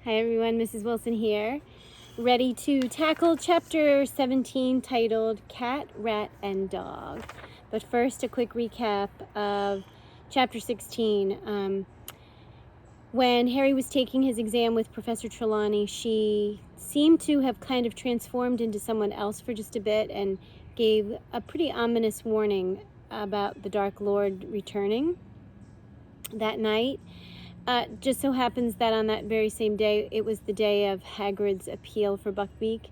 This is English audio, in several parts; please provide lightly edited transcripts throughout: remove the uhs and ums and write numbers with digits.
Hi everyone, Mrs. Wilson here, ready to tackle chapter 17 titled Cat, Rat, and Dog. But first, a quick recap of chapter 16. When Harry was taking his exam with Professor Trelawney, she seemed to have kind of transformed into someone else for just a bit and gave a pretty ominous warning about the Dark Lord returning that night. Just so happens that on that very same day, it was the day of Hagrid's appeal for Buckbeak,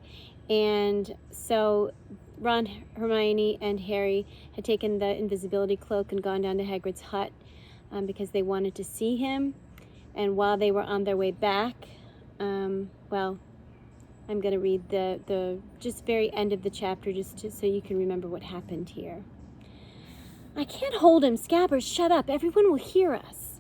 and so Ron, Hermione, and Harry had taken the invisibility cloak and gone down to Hagrid's hut because they wanted to see him. And while they were on their way back, well, I'm going to read the just very end of the chapter so you can remember what happened here. "I can't hold him, Scabbers, shut up, everyone will hear us."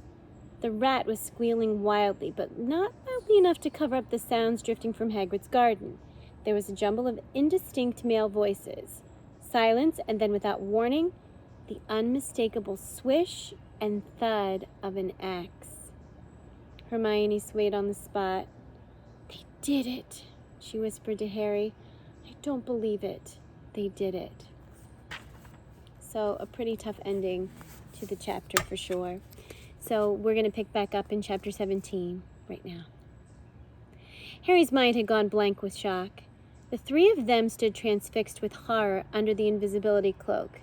The rat was squealing wildly, but not loudly enough to cover up the sounds drifting from Hagrid's garden. There was a jumble of indistinct male voices. Silence, and then without warning, the unmistakable swish and thud of an axe. Hermione swayed on the spot. "They did it," she whispered to Harry. "I don't believe it. They did it." So a pretty tough ending to the chapter for sure. So we're going to pick back up in chapter 17 right now. Harry's mind had gone blank with shock. The three of them stood transfixed with horror under the invisibility cloak.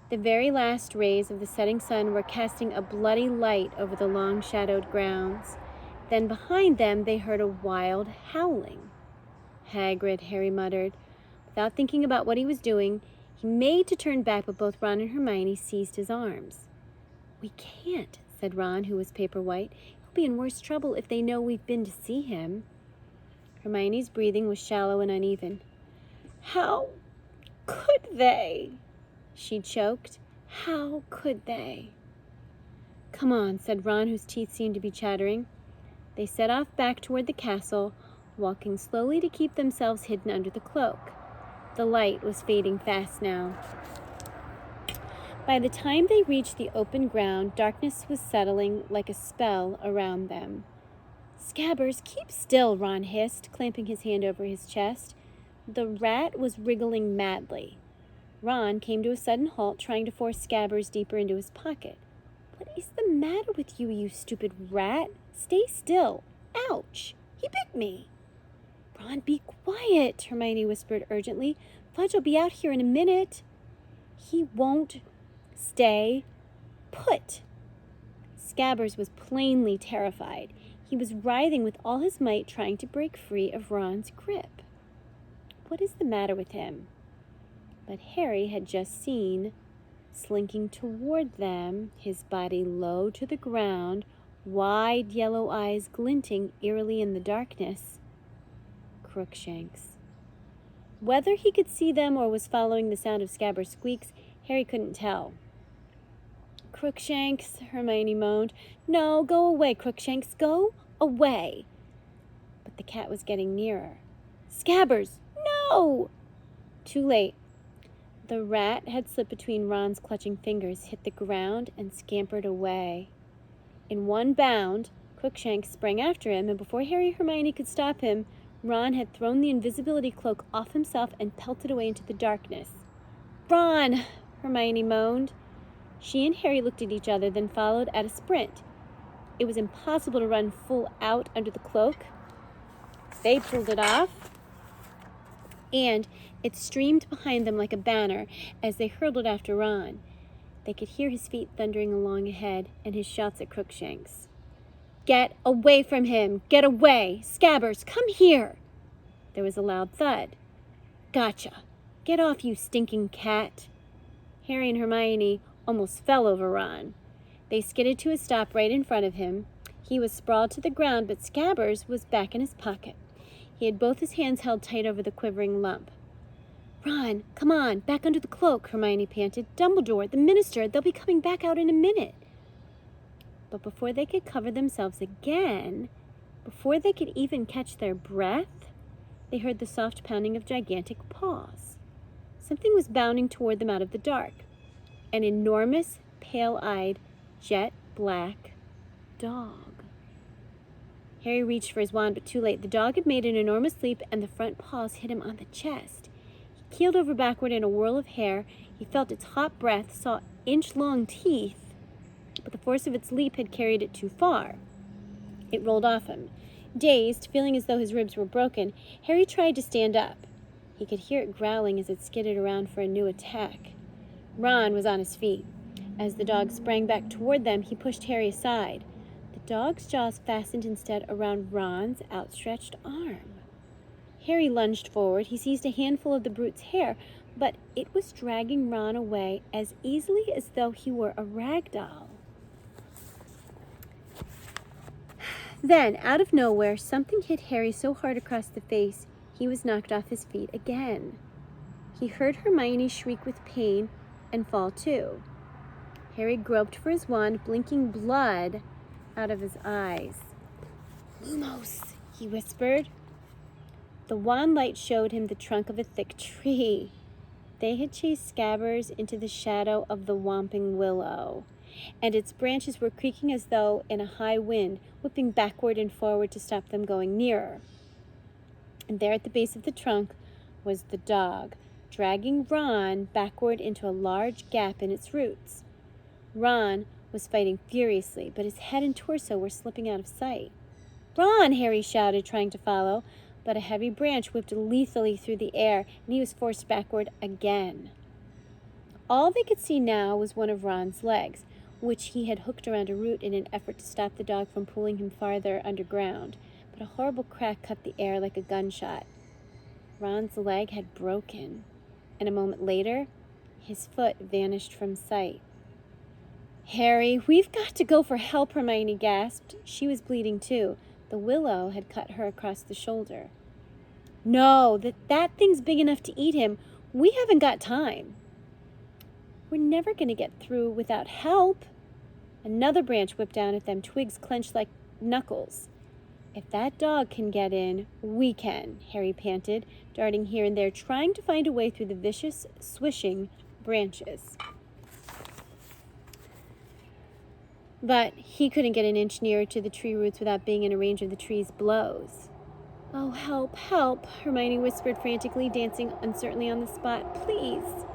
The very last rays of the setting sun were casting a bloody light over the long-shadowed grounds. Then behind them they heard a wild howling. "Hagrid," Harry muttered. Without thinking about what he was doing, he made to turn back, but both Ron and Hermione seized his arms. "We can't," said Ron, who was paper white. "He'll be in worse trouble if they know we've been to see him." Hermione's breathing was shallow and uneven. "How could they?" she choked. "How could they?" "Come on," said Ron, whose teeth seemed to be chattering. They set off back toward the castle, walking slowly to keep themselves hidden under the cloak. The light was fading fast now. By the time they reached the open ground, darkness was settling like a spell around them. "Scabbers, keep still," Ron hissed, clamping his hand over his chest. The rat was wriggling madly. Ron came to a sudden halt, trying to force Scabbers deeper into his pocket. "What is the matter with you, you stupid rat? Stay still. Ouch! He bit me." "Ron, be quiet," Hermione whispered urgently. "Fudge will be out here in a minute." "He won't stay put." Scabbers was plainly terrified. He was writhing with all his might, trying to break free of Ron's grip. What is the matter with him? But Harry had just seen, slinking toward them, his body low to the ground, wide yellow eyes glinting eerily in the darkness, Crookshanks. Whether he could see them or was following the sound of Scabbers' squeaks, Harry couldn't tell. "Crookshanks," Hermione moaned. "No, go away, Crookshanks, go away." But the cat was getting nearer. "Scabbers, no!" Too late. The rat had slipped between Ron's clutching fingers, hit the ground, and scampered away. In one bound, Crookshanks sprang after him, and before Harry and Hermione could stop him, Ron had thrown the invisibility cloak off himself and pelted away into the darkness. "Ron!" Hermione moaned. She and Harry looked at each other, then followed at a sprint. It was impossible to run full out under the cloak. They pulled it off, and it streamed behind them like a banner as they hurtled after Ron. They could hear his feet thundering along ahead and his shouts at Crookshanks. "Get away from him! Get away! Scabbers, come here!" There was a loud thud. "Gotcha! Get off, you stinking cat!" Harry and Hermione almost fell over Ron. They skidded to a stop right in front of him. He was sprawled to the ground, but Scabbers was back in his pocket. He had both his hands held tight over the quivering lump. "Ron, come on, back under the cloak," Hermione panted. "Dumbledore, the minister, they'll be coming back out in a minute." But before they could cover themselves again, before they could even catch their breath, they heard the soft pounding of gigantic paws. Something was bounding toward them out of the dark. An enormous, pale-eyed, jet-black dog. Harry reached for his wand, but too late. The dog had made an enormous leap, and the front paws hit him on the chest. He keeled over backward in a whirl of hair. He felt its hot breath, saw inch-long teeth, but the force of its leap had carried it too far. It rolled off him. Dazed, feeling as though his ribs were broken, Harry tried to stand up. He could hear it growling as it skidded around for a new attack. Ron was on his feet. As the dog sprang back toward them, he pushed Harry aside. The dog's jaws fastened instead around Ron's outstretched arm. Harry lunged forward. He seized a handful of the brute's hair, but it was dragging Ron away as easily as though he were a rag doll. Then, out of nowhere, something hit Harry so hard across the face, he was knocked off his feet again. He heard Hermione shriek with pain and fall too. Harry groped for his wand, blinking blood out of his eyes. "Lumos," he whispered. The wand light showed him the trunk of a thick tree. They had chased Scabbers into the shadow of the whomping willow, and its branches were creaking as though in a high wind, whipping backward and forward to stop them going nearer. And there at the base of the trunk was the dog, dragging Ron backward into a large gap in its roots. Ron was fighting furiously, but his head and torso were slipping out of sight. "Ron!" Harry shouted, trying to follow, but a heavy branch whipped lethally through the air, and he was forced backward again. All they could see now was one of Ron's legs, which he had hooked around a root in an effort to stop the dog from pulling him farther underground, but a horrible crack cut the air like a gunshot. Ron's leg had broken, and a moment later, his foot vanished from sight. "Harry, we've got to go for help," Hermione gasped. She was bleeding too. The willow had cut her across the shoulder. "No, that thing's big enough to eat him. We haven't got time." "We're never going to get through without help." Another branch whipped down at them, twigs clenched like knuckles. "If that dog can get in, we can," Harry panted, darting here and there, trying to find a way through the vicious, swishing branches. But he couldn't get an inch nearer to the tree roots without being in range of the tree's blows. "Oh, help, help," Hermione whispered frantically, dancing uncertainly on the spot. "Please."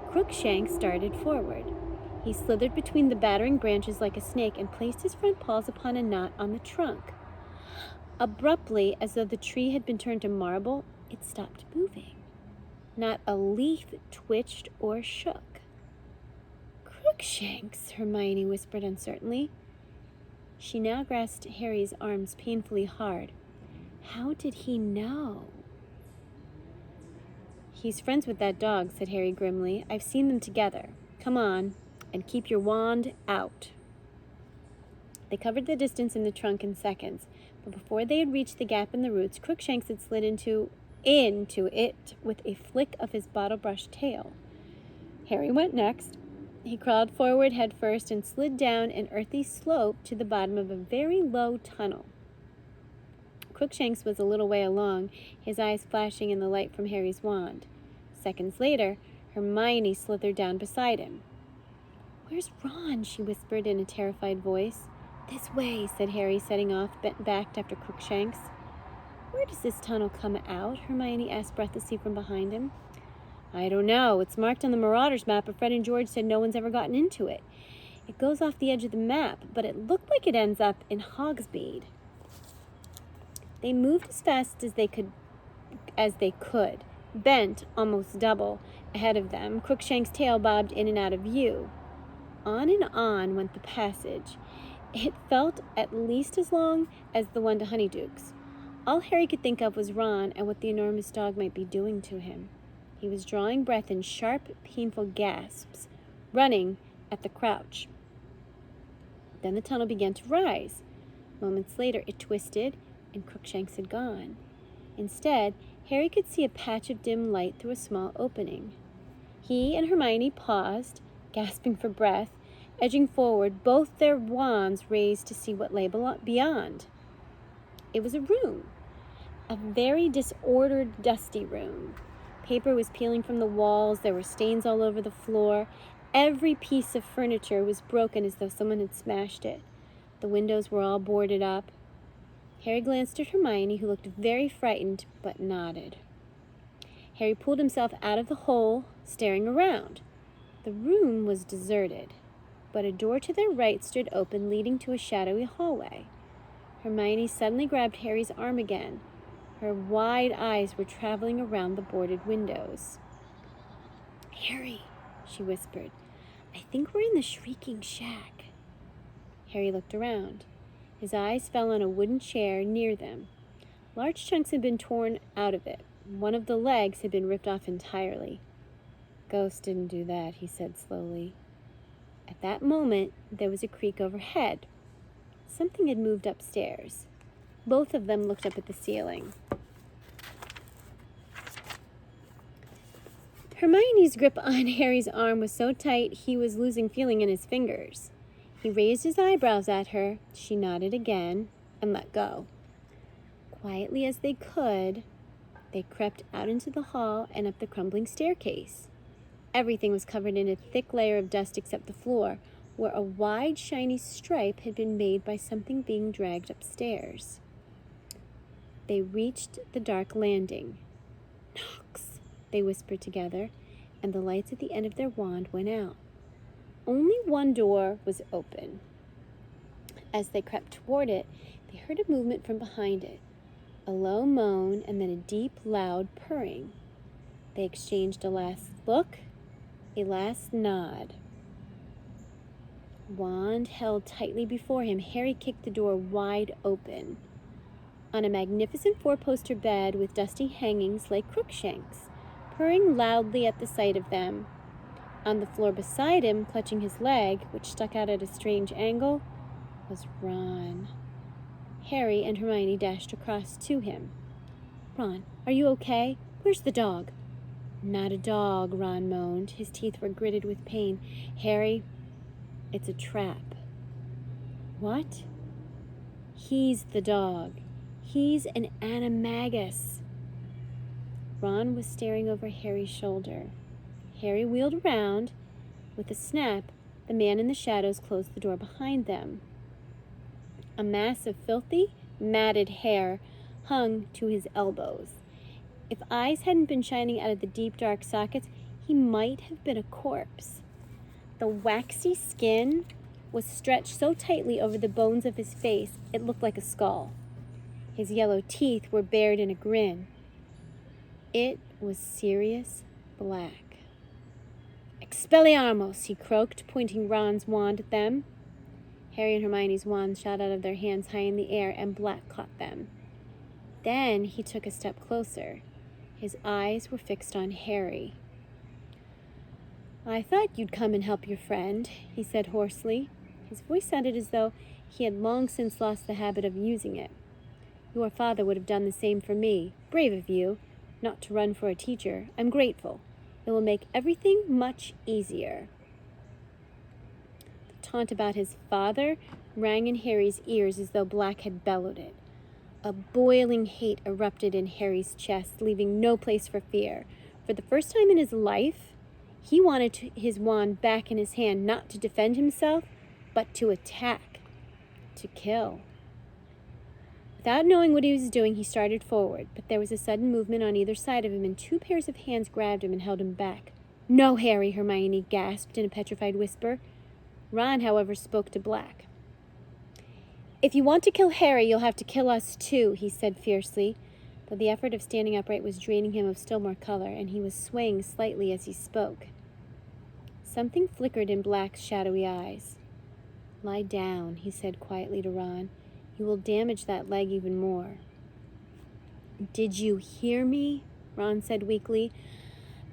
Crookshanks started forward. He slithered between the battering branches like a snake and placed his front paws upon a knot on the trunk. Abruptly, as though the tree had been turned to marble, it stopped moving. Not a leaf twitched or shook. "Crookshanks," Hermione whispered uncertainly. She now grasped Harry's arms painfully hard. How did he know? "He's friends with that dog," said Harry grimly. "I've seen them together. Come on, and keep your wand out." They covered the distance in the trunk in seconds, but before they had reached the gap in the roots, Crookshanks had slid into it with a flick of his bottle-brush tail. Harry went next. He crawled forward head first and slid down an earthy slope to the bottom of a very low tunnel. Crookshanks was a little way along, his eyes flashing in the light from Harry's wand. Seconds later, Hermione slithered down beside him. "Where's Ron?" she whispered in a terrified voice. "This way," said Harry, setting off, backed after Crookshanks. "Where does this tunnel come out?" Hermione asked breathlessly from behind him. "I don't know. It's marked on the Marauders map, but Fred and George said no one's ever gotten into it. It goes off the edge of the map, but it looked like it ends up in Hogsmeade." They moved as fast as they could, bent almost double ahead of them. Crookshanks' tail bobbed in and out of view. On and on went the passage. It felt at least as long as the one to Honeyduke's. All Harry could think of was Ron and what the enormous dog might be doing to him. He was drawing breath in sharp, painful gasps, running at the crouch. Then the tunnel began to rise. Moments later, it twisted, and Crookshanks had gone. Instead, Harry could see a patch of dim light through a small opening. He and Hermione paused, gasping for breath, edging forward, both their wands raised to see what lay beyond. It was a room, a very disordered, dusty room. Paper was peeling from the walls. There were stains all over the floor. Every piece of furniture was broken as though someone had smashed it. The windows were all boarded up. Harry glanced at Hermione, who looked very frightened, but nodded. Harry pulled himself out of the hole, staring around. The room was deserted, but a door to their right stood open, leading to a shadowy hallway. Hermione suddenly grabbed Harry's arm again. Her wide eyes were traveling around the boarded windows. "Harry," she whispered, "I think we're in the Shrieking Shack." Harry looked around. His eyes fell on a wooden chair near them. Large chunks had been torn out of it. One of the legs had been ripped off entirely. "Ghost didn't do that," he said slowly. At that moment, there was a creak overhead. Something had moved upstairs. Both of them looked up at the ceiling. Hermione's grip on Harry's arm was so tight he was losing feeling in his fingers. He raised his eyebrows at her. She nodded again and let go. Quietly as they could, they crept out into the hall and up the crumbling staircase. Everything was covered in a thick layer of dust except the floor, where a wide, shiny stripe had been made by something being dragged upstairs. They reached the dark landing. "Nox," they whispered together, and the lights at the end of their wand went out. Only one door was open. As they crept toward it, they heard a movement from behind it, a low moan and then a deep, loud purring. They exchanged a last look, a last nod. Wand held tightly before him, Harry kicked the door wide open. On a magnificent four-poster bed with dusty hangings lay Crookshanks, purring loudly at the sight of them. On the floor beside him, clutching his leg, which stuck out at a strange angle, was Ron. Harry and Hermione dashed across to him. "Ron, are you okay? Where's the dog?" "Not a dog," Ron moaned. His teeth were gritted with pain. "Harry, it's a trap." "What?" "He's the dog. He's an animagus." Ron was staring over Harry's shoulder. Harry wheeled around. With a snap, the man in the shadows closed the door behind them. A mass of filthy, matted hair hung to his elbows. If eyes hadn't been shining out of the deep, dark sockets, he might have been a corpse. The waxy skin was stretched so tightly over the bones of his face, it looked like a skull. His yellow teeth were bared in a grin. It was Sirius Black. "Expelliarmus," he croaked, pointing Ron's wand at them. Harry and Hermione's wands shot out of their hands high in the air, and Black caught them. Then he took a step closer. His eyes were fixed on Harry. "I thought you'd come and help your friend," he said hoarsely. His voice sounded as though he had long since lost the habit of using it. "Your father would have done the same for me. Brave of you, not to run for a teacher. I'm grateful. It will make everything much easier." The taunt about his father rang in Harry's ears as though Black had bellowed it. A boiling hate erupted in Harry's chest, leaving no place for fear. For the first time in his life, he wanted his wand back in his hand, not to defend himself, but to attack, to kill. Without knowing what he was doing, he started forward, but there was a sudden movement on either side of him, and two pairs of hands grabbed him and held him back. "No, Harry," Hermione gasped in a petrified whisper. Ron, however, spoke to Black. "If you want to kill Harry, you'll have to kill us too," he said fiercely, but the effort of standing upright was draining him of still more color, and he was swaying slightly as he spoke. Something flickered in Black's shadowy eyes. "Lie down," he said quietly to Ron. "You will damage that leg even more." "Did you hear me?" Ron said weakly,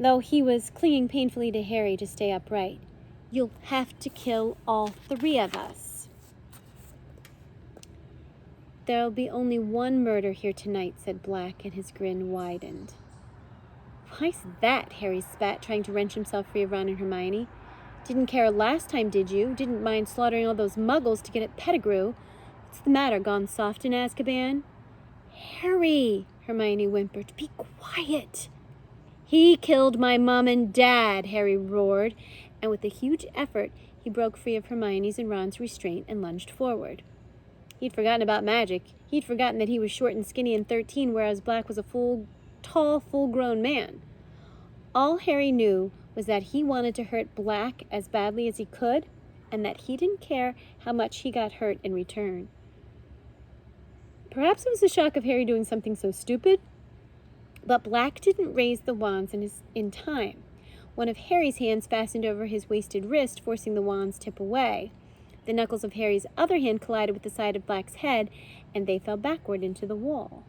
though he was clinging painfully to Harry to stay upright. "You'll have to kill all three of us." "There'll be only one murder here tonight," said Black, and his grin widened. "Why's that?" Harry spat, trying to wrench himself free of Ron and Hermione. "Didn't care last time, did you? Didn't mind slaughtering all those muggles to get at Pettigrew. What's the matter, gone soft in Azkaban?" "Harry," Hermione whimpered, "be quiet." "He killed my mom and dad," Harry roared, and with a huge effort, he broke free of Hermione's and Ron's restraint and lunged forward. He'd forgotten about magic. He'd forgotten that he was short and skinny and 13, whereas Black was a tall, full-grown man. All Harry knew was that he wanted to hurt Black as badly as he could, and that he didn't care how much he got hurt in return. Perhaps it was the shock of Harry doing something so stupid, but Black didn't raise the wands in time. One of Harry's hands fastened over his wasted wrist, forcing the wand's tip away. The knuckles of Harry's other hand collided with the side of Black's head, and they fell backward into the wall.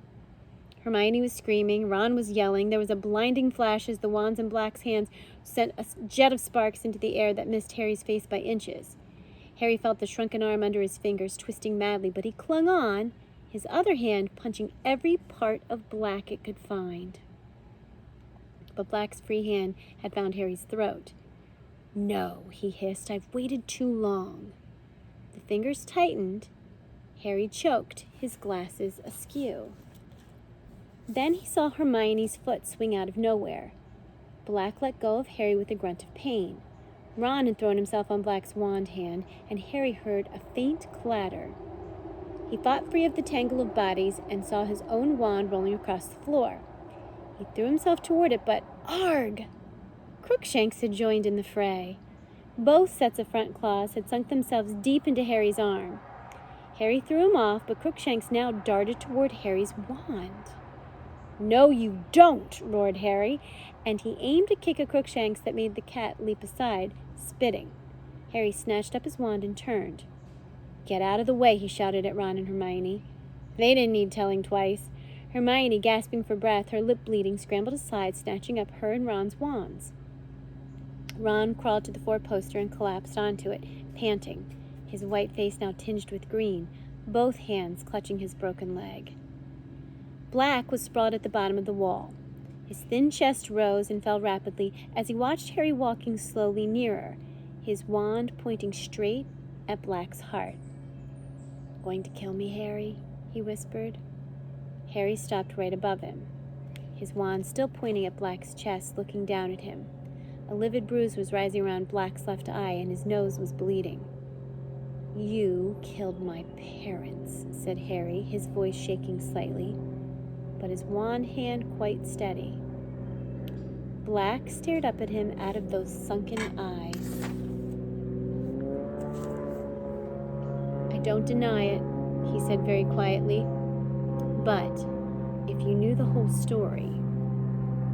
Hermione was screaming, Ron was yelling. There was a blinding flash as the wands in Black's hands sent a jet of sparks into the air that missed Harry's face by inches. Harry felt the shrunken arm under his fingers, twisting madly, but he clung on, his other hand punching every part of Black it could find. But Black's free hand had found Harry's throat. "No," he hissed, "I've waited too long." The fingers tightened. Harry choked, his glasses askew. Then he saw Hermione's foot swing out of nowhere. Black let go of Harry with a grunt of pain. Ron had thrown himself on Black's wand hand, and Harry heard a faint clatter. He fought free of the tangle of bodies and saw his own wand rolling across the floor. He threw himself toward it, but arg! Crookshanks had joined in the fray. Both sets of front claws had sunk themselves deep into Harry's arm. Harry threw him off, but Crookshanks now darted toward Harry's wand. "No, you don't!" roared Harry, and he aimed a kick at Crookshanks that made the cat leap aside, spitting. Harry snatched up his wand and turned. "Get out of the way," he shouted at Ron and Hermione. They didn't need telling twice. Hermione, gasping for breath, her lip bleeding, scrambled aside, snatching up her and Ron's wands. Ron crawled to the four-poster and collapsed onto it, panting, his white face now tinged with green, both hands clutching his broken leg. Black was sprawled at the bottom of the wall. His thin chest rose and fell rapidly as he watched Harry walking slowly nearer, his wand pointing straight at Black's heart. "Going to kill me, Harry?" he whispered. Harry stopped right above him, his wand still pointing at Black's chest, looking down at him. A livid bruise was rising around Black's left eye, and his nose was bleeding. "You killed my parents," said Harry, his voice shaking slightly, but his wand hand quite steady. Black stared up at him out of those sunken eyes. "I don't deny it," he said very quietly, "but if you knew the whole story..."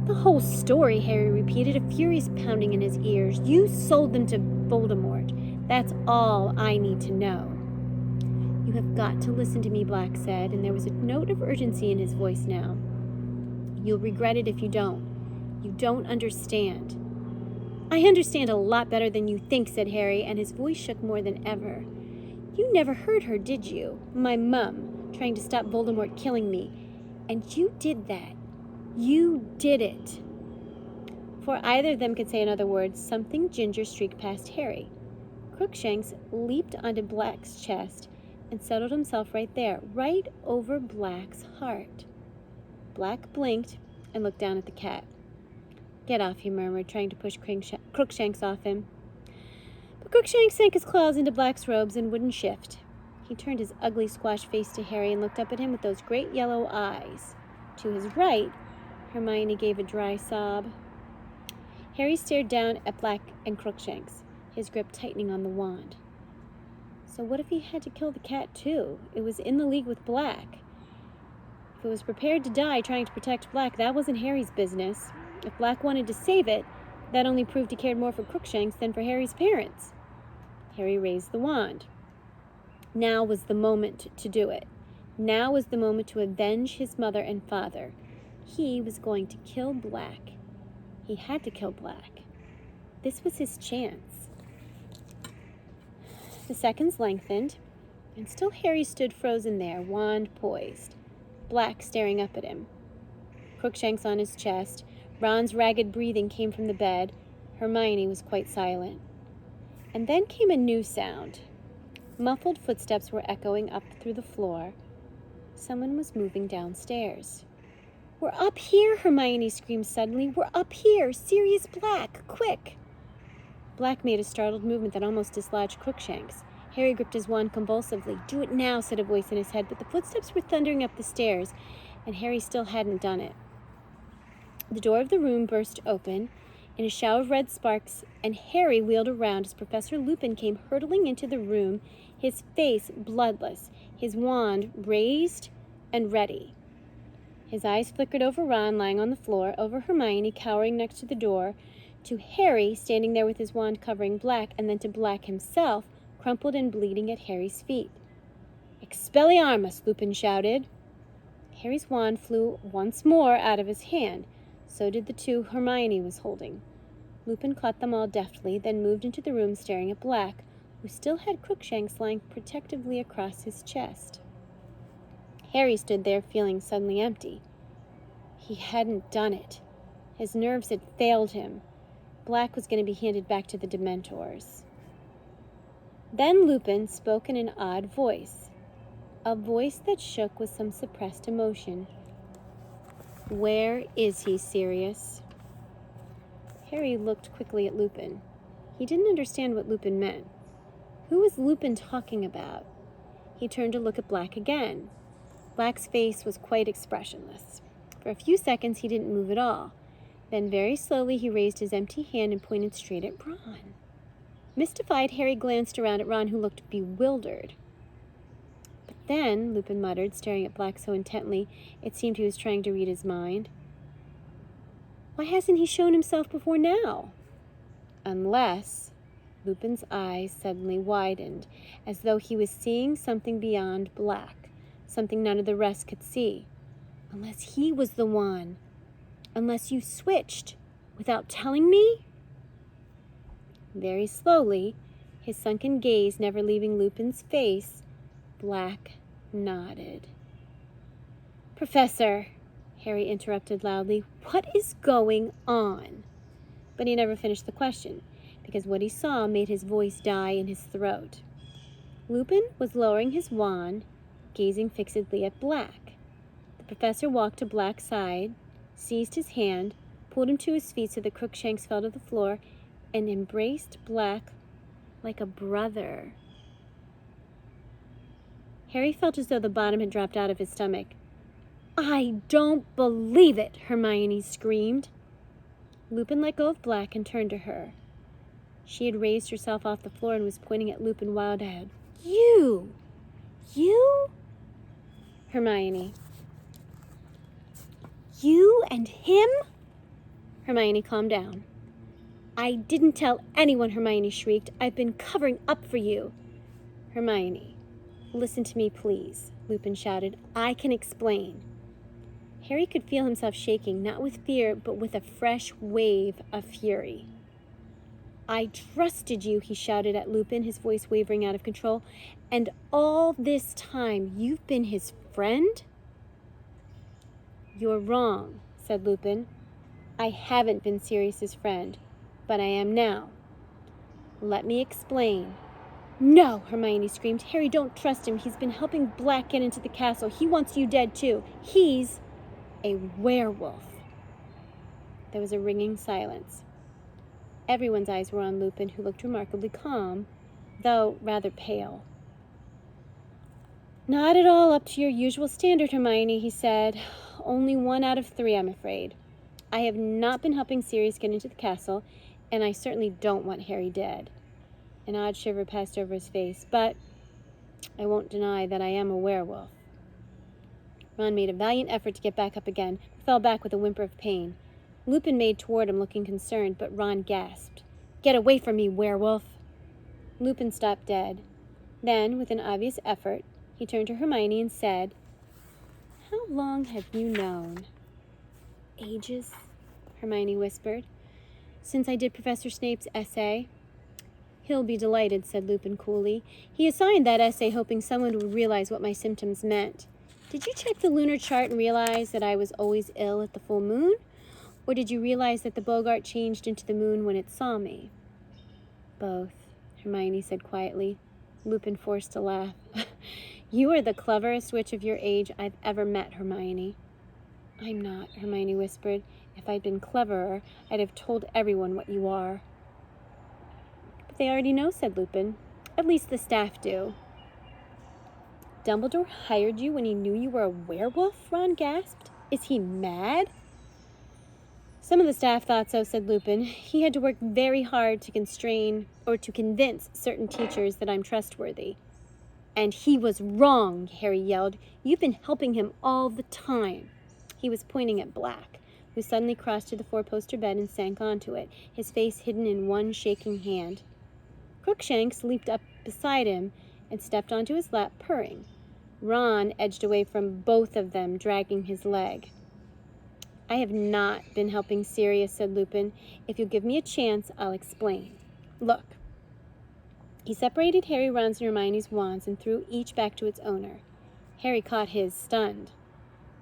"The whole story," Harry repeated, a furious pounding in his ears. "You sold them to Voldemort. That's all I need to know." "You have got to listen to me," Black said, and there was a note of urgency in his voice now. "You'll regret it if you don't. You don't understand." "I understand a lot better than you think," said Harry, and his voice shook more than ever. "You never heard her, did you? My mum, trying to stop Voldemort killing me. And you did that. You did it." Before either of them could say another word, something ginger streaked past Harry. Crookshanks leaped onto Black's chest and settled himself right there, right over Black's heart. Black blinked and looked down at the cat. "Get off," he murmured, trying to push Crookshanks off him. But Crookshanks sank his claws into Black's robes and wouldn't shift. He turned his ugly, squashed face to Harry and looked up at him with those great yellow eyes. To his right, Hermione gave a dry sob. Harry stared down at Black and Crookshanks, his grip tightening on the wand. So what if he had to kill the cat too? It was in the league with Black. If it was prepared to die trying to protect Black, that wasn't Harry's business. If Black wanted to save it, that only proved he cared more for Crookshanks than for Harry's parents. Harry raised the wand. Now was the moment to do it. Now was the moment to avenge his mother and father. He was going to kill Black. He had to kill Black. This was his chance. The seconds lengthened, and still Harry stood frozen there, wand poised, Black staring up at him. Crookshanks on his chest. Ron's ragged breathing came from the bed. Hermione was quite silent. And then came a new sound. Muffled footsteps were echoing up through the floor. Someone was moving downstairs. "We're up here!" Hermione screamed suddenly. "We're up here! Sirius Black! Quick!" Black made a startled movement that almost dislodged Crookshanks. Harry gripped his wand convulsively. "Do it now," said a voice in his head, but the footsteps were thundering up the stairs, and Harry still hadn't done it. The door of the room burst open in a shower of red sparks, and Harry wheeled around as Professor Lupin came hurtling into the room, his face bloodless, his wand raised and ready. His eyes flickered over Ron lying on the floor, over Hermione cowering next to the door, to Harry standing there with his wand covering Black, and then to Black himself, crumpled and bleeding at Harry's feet. "Expelliarmus!" Lupin shouted. Harry's wand flew once more out of his hand. So did the two Hermione was holding. Lupin caught them all deftly, then moved into the room staring at Black, who still had Crookshanks lying protectively across his chest. Harry stood there feeling suddenly empty. He hadn't done it. His nerves had failed him. Black was going to be handed back to the Dementors. Then Lupin spoke in an odd voice, a voice that shook with some suppressed emotion. "Where is he, Sirius?" Harry looked quickly at Lupin. He didn't understand what Lupin meant. Who was Lupin talking about? He turned to look at Black again. Black's face was quite expressionless. For a few seconds he didn't move at all. Then very slowly he raised his empty hand and pointed straight at Ron. Mystified, Harry glanced around at Ron, who looked bewildered. "But then," Lupin muttered, staring at Black so intently it seemed he was trying to read his mind, "why hasn't he shown himself before now? Unless—" Lupin's eyes suddenly widened, as though he was seeing something beyond Black, something none of the rest could see. "Unless he was the one. Unless you switched without telling me?" Very slowly, his sunken gaze never leaving Lupin's face, Black nodded. "Professor," Harry interrupted loudly, "what is going on?" But he never finished the question, because what he saw made his voice die in his throat. Lupin was lowering his wand, gazing fixedly at Black. The professor walked to Black's side, seized his hand, pulled him to his feet so that Crookshanks fell to the floor, and embraced Black like a brother. Harry felt as though the bottom had dropped out of his stomach. "I don't believe it!" Hermione screamed. Lupin let go of Black and turned to her. She had raised herself off the floor and was pointing at Lupin wild-eyed. You? Hermione. "You and him?" Hermione, calmed down. "I didn't tell anyone," Hermione shrieked. "I've been covering up for you." "Hermione, listen to me, please," Lupin shouted. "I can explain." Harry could feel himself shaking, not with fear, but with a fresh wave of fury. "I trusted you," he shouted at Lupin, his voice wavering out of control. "And all this time, you've been his friend?" "You're wrong," said Lupin. "I haven't been Sirius's friend, but I am now. Let me explain." "No!" Hermione screamed. "Harry, don't trust him. He's been helping Black get into the castle. He wants you dead, too. He's a werewolf." There was a ringing silence. Everyone's eyes were on Lupin, who looked remarkably calm, though rather pale. "Not at all up to your usual standard, Hermione," he said. "Only 1 out of 3, I'm afraid. I have not been helping Sirius get into the castle, and I certainly don't want Harry dead." An odd shiver passed over his face. "But I won't deny that I am a werewolf." Ron made a valiant effort to get back up again, but fell back with a whimper of pain. Lupin made toward him, looking concerned, but Ron gasped. "Get away from me, werewolf!" Lupin stopped dead. Then, with an obvious effort, he turned to Hermione and said, "How long have you known?" "Ages," Hermione whispered. "Since I did Professor Snape's essay." "He'll be delighted," said Lupin coolly. "He assigned that essay hoping someone would realize what my symptoms meant. Did you check the lunar chart and realize that I was always ill at the full moon? Or did you realize that the Bogart changed into the moon when it saw me?" "Both," Hermione said quietly. Lupin forced a laugh. "You are the cleverest witch of your age I've ever met, Hermione." "I'm not," Hermione whispered. "If I'd been cleverer, I'd have told everyone what you are." "But they already know," said Lupin. At least the staff do. Dumbledore hired you when he knew you were a werewolf? Ron gasped. Is he mad? Some of the staff thought so, said Lupin. He had to work very hard to convince certain teachers that I'm trustworthy. And he was wrong, Harry yelled. You've been helping him all the time. He was pointing at Black, who suddenly crossed to the four-poster bed and sank onto it, his face hidden in one shaking hand. Crookshanks leaped up beside him and stepped onto his lap, purring. Ron edged away from both of them, dragging his leg. I have not been helping Sirius, said Lupin. If you'll give me a chance, I'll explain. Look. He separated Harry, Ron's, and Hermione's wands and threw each back to its owner. Harry caught his, stunned.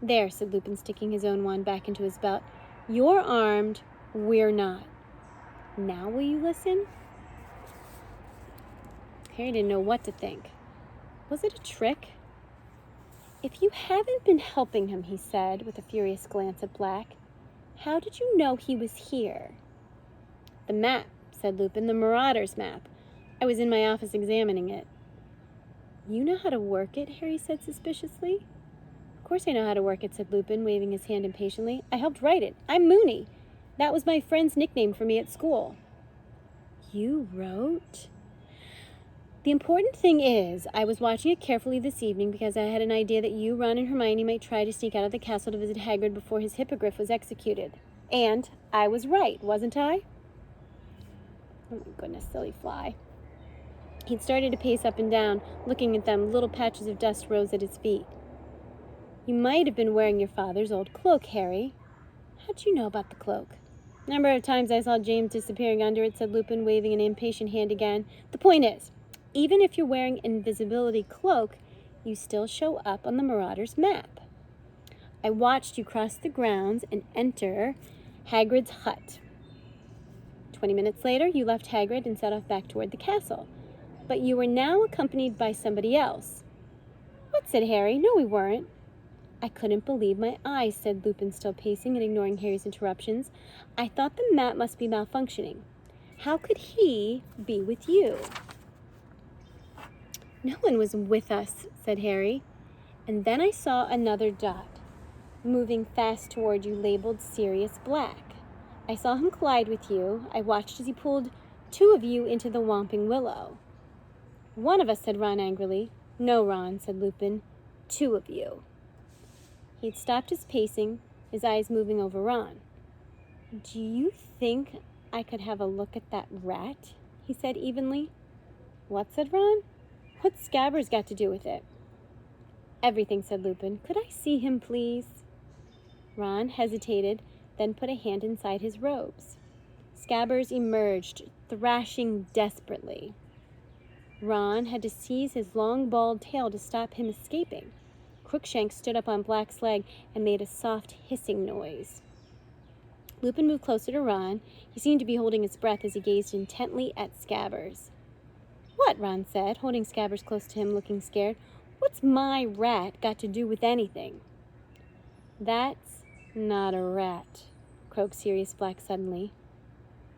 There, said Lupin, sticking his own wand back into his belt. You're armed, we're not. Now will you listen? Harry didn't know what to think. Was it a trick? If you haven't been helping him, he said, with a furious glance at Black, how did you know he was here? The map, said Lupin, the Marauders' map. I was in my office examining it. You know how to work it? Harry said suspiciously. Of course I know how to work it, said Lupin, waving his hand impatiently. I helped write it. I'm Moony. That was my friend's nickname for me at school. You wrote? The important thing is, I was watching it carefully this evening because I had an idea that you, Ron, and Hermione might try to sneak out of the castle to visit Hagrid before his hippogriff was executed. And I was right, wasn't I? Oh my goodness, silly fly. He'd started to pace up and down, looking at them. Little patches of dust rose at his feet. You might have been wearing your father's old cloak, Harry. How'd you know about the cloak? A number of times I saw James disappearing under it, said Lupin, waving an impatient hand again. The point is, even if you're wearing an invisibility cloak, you still show up on the Marauders' map. I watched you cross the grounds and enter Hagrid's hut. 20 minutes later, you left Hagrid and set off back toward the castle. But you were now accompanied by somebody else. What, said Harry. No, we weren't. I couldn't believe my eyes, said Lupin, still pacing and ignoring Harry's interruptions. I thought the map must be malfunctioning. How could he be with you? No one was with us, said Harry. And then I saw another dot, moving fast toward you, labeled Sirius Black. I saw him collide with you. I watched as he pulled two of you into the Whomping Willow. One of us, said Ron angrily. No, Ron, said Lupin. Two of you. He'd stopped his pacing, his eyes moving over Ron. Do you think I could have a look at that rat? He said evenly. What, said Ron? What's Scabbers got to do with it? Everything, said Lupin. Could I see him, please? Ron hesitated, then put a hand inside his robes. Scabbers emerged, thrashing desperately. Ron had to seize his long, bald tail to stop him escaping. Crookshanks stood up on Black's leg and made a soft hissing noise. Lupin moved closer to Ron. He seemed to be holding his breath as he gazed intently at Scabbers. What? Ron said, holding Scabbers close to him, looking scared. What's my rat got to do with anything? That's not a rat, croaked Sirius Black suddenly.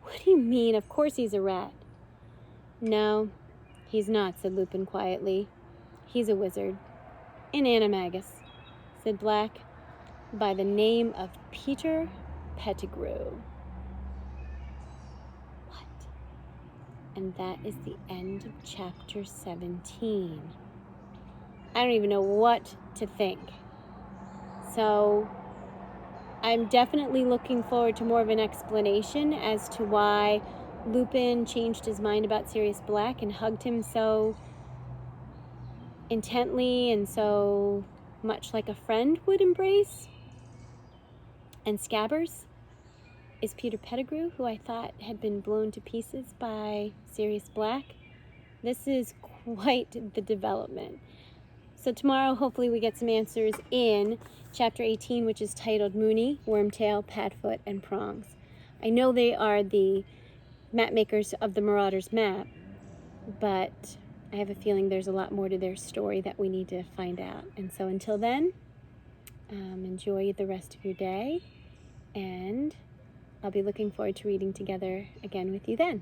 What do you mean? Of course he's a rat. No, he's not, said Lupin quietly. He's a wizard. An animagus, said Black, by the name of Peter Pettigrew. And that is the end of chapter 17. I don't even know what to think. So I'm definitely looking forward to more of an explanation as to why Lupin changed his mind about Sirius Black and hugged him so intently and so much like a friend would embrace. And Scabbers is Peter Pettigrew, who I thought had been blown to pieces by Sirius Black. This is quite the development. So tomorrow, hopefully, we get some answers in chapter 18, which is titled Moony, Wormtail, Padfoot, and Prongs. I know they are the map makers of the Marauders map, but I have a feeling there's a lot more to their story that we need to find out. And so until then, enjoy the rest of your day, and I'll be looking forward to reading together again with you then.